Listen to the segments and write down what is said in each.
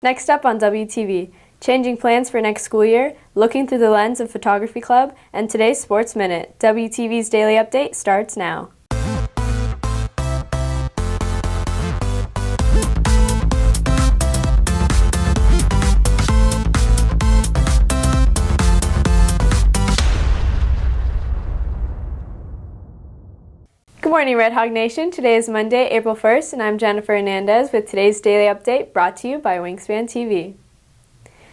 Next up on WTV, changing plans for next school year, looking through the lens of Photography Club, and today's Sports Minute. WTV's Daily Update starts now. Good morning, Red Hawk Nation. Today is Monday, April 1st, and I'm Jennifer Hernandez with today's Daily Update brought to you by Wingspan TV.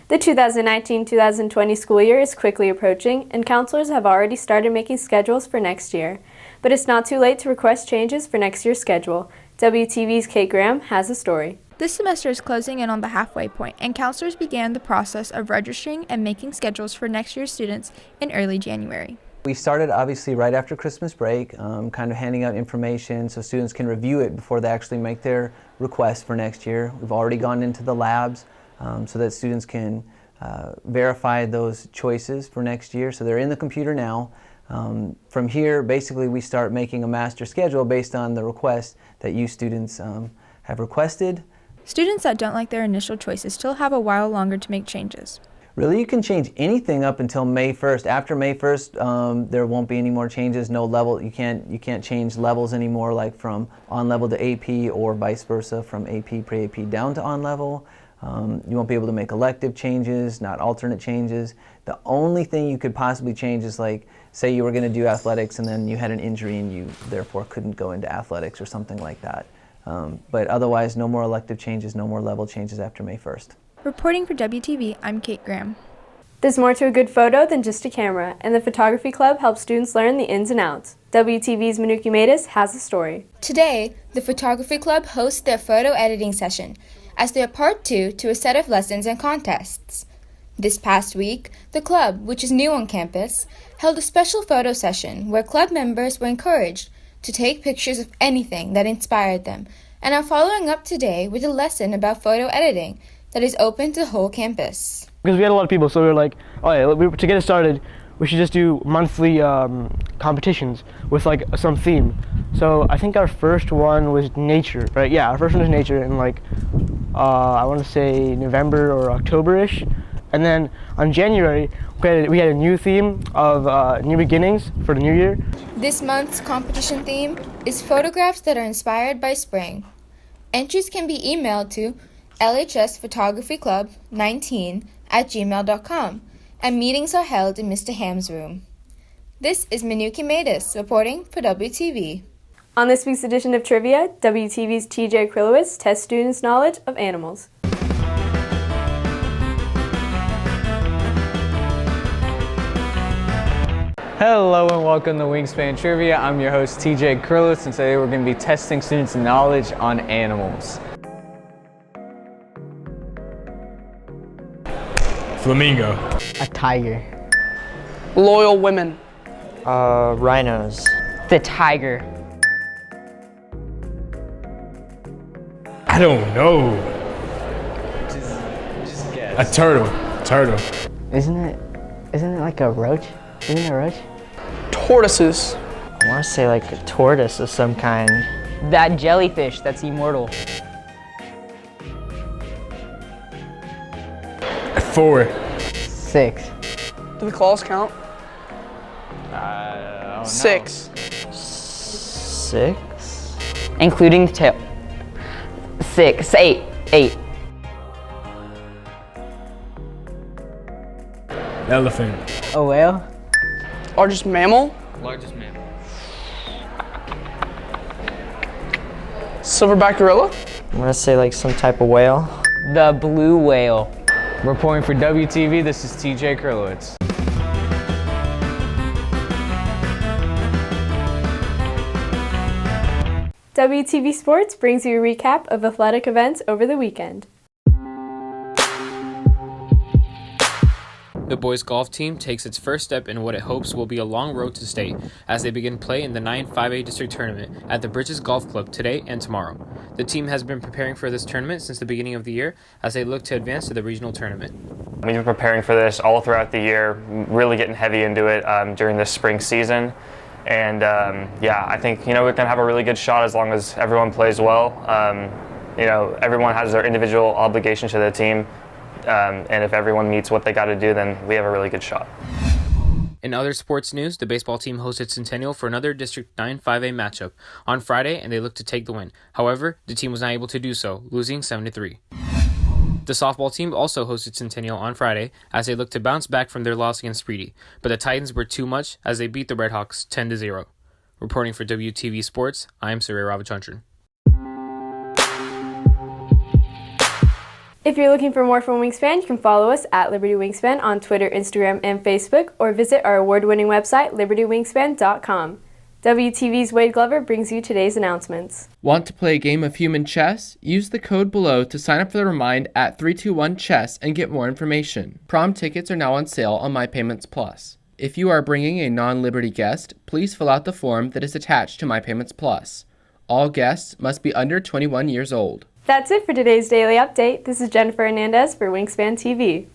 The 2019-2020 school year is quickly approaching, and counselors have already started making schedules for next year. But it's not too late to request changes for next year's schedule. WTV's Kate Graham has a story. This semester is closing in on the halfway point, and counselors began the process of registering and making schedules for next year's students in early January. We started obviously right after Christmas break, kind of handing out information so students can review it before they actually make their request for next year. We've already gone into the labs so that students can verify those choices for next year. So they're in the computer now. From here, basically we start making a master schedule based on the request that you students have requested. Students that don't like their initial choices still have a while longer to make changes. Really, you can change anything up until May 1st. After May 1st, there won't be any more changes. No level. You can't change levels anymore, like from on level to AP or vice versa, from AP pre-AP down to on level. You won't be able to make elective changes, not alternate changes. The only thing you could possibly change is, like, say you were going to do athletics and then you had an injury and you therefore couldn't go into athletics or something like that. But otherwise, no more elective changes, no more level changes after May 1st. Reporting for WTV, I'm Kate Graham. There's more to a good photo than just a camera, and the Photography Club helps students learn the ins and outs. WTV's Manuki Matus has a story. Today, the Photography Club hosts their photo editing session as their part 2 to a set of lessons and contests. This past week, the club, which is new on campus, held a special photo session where club members were encouraged to take pictures of anything that inspired them and are following up today with a lesson about photo editing that is open to the whole campus. Because we had a lot of people, so we were like, oh yeah, to get it started, we should just do monthly competitions with like some theme. So I think our first one was nature, right? Yeah, our first one was nature in like, I want to say November or October-ish. And then on January, we had a new theme of new beginnings for the new year. This month's competition theme is photographs that are inspired by spring. Entries can be emailed to lhsphotographyclub19@gmail.com, and meetings are held in Mr. Ham's room. This is Manuki Matus reporting for WTV. On this week's edition of Trivia, WTV's TJ Krylowitz tests students' knowledge of animals. Hello and welcome to Wingspan Trivia. I'm your host TJ Krylowitz, and today we're going to be testing students' knowledge on animals. Flamingo. A tiger. Loyal women. Rhinos. The tiger. I don't know. Just guess. A turtle. Turtle. Isn't it like a roach? Isn't it a roach? Tortoises. I want to say like a tortoise of some kind. That jellyfish that's immortal. 4. 6. Do the claws count? I don't 6. 6? Including the tail. 6, 8. Elephant. A whale? Largest mammal? Largest mammal. Silverback gorilla? I'm going to say like some type of whale. The blue whale. Reporting for WTV, this is TJ Krylowitz. WTV Sports brings you a recap of athletic events over the weekend. The boys golf team takes its first step in what it hopes will be a long road to state as they begin play in the 9-5A district tournament at the Bridges Golf Club today and tomorrow. The team has been preparing for this tournament since the beginning of the year as they look to advance to the regional tournament. We've been preparing for this all throughout the year, really getting heavy into it during this spring season. And yeah, I think we're going to have a really good shot as long as everyone plays well. everyone has their individual obligation to the team, and if everyone meets what they got to do, then we have a really good shot. In other sports news, the baseball team hosted Centennial for another District 9 5A matchup on Friday, and they looked to take the win. However, the team was not able to do so, losing 7-3. The softball team also hosted Centennial on Friday as they looked to bounce back from their loss against Spreety, but the Titans were too much as they beat the Redhawks 10-0. Reporting for WTV Sports, I am Surya Ravichandran. If you're looking for more from Wingspan, you can follow us at Liberty Wingspan on Twitter, Instagram, and Facebook, or visit our award-winning website, libertywingspan.com. WTV's Wade Glover brings you today's announcements. Want to play a game of human chess? Use the code below to sign up for the Remind at 321-CHESS and get more information. Prom tickets are now on sale on My Payments Plus. If you are bringing a non-Liberty guest, please fill out the form that is attached to My Payments Plus. All guests must be under 21 years old. That's it for today's Daily Update. This is Jennifer Hernandez for Wingspan TV.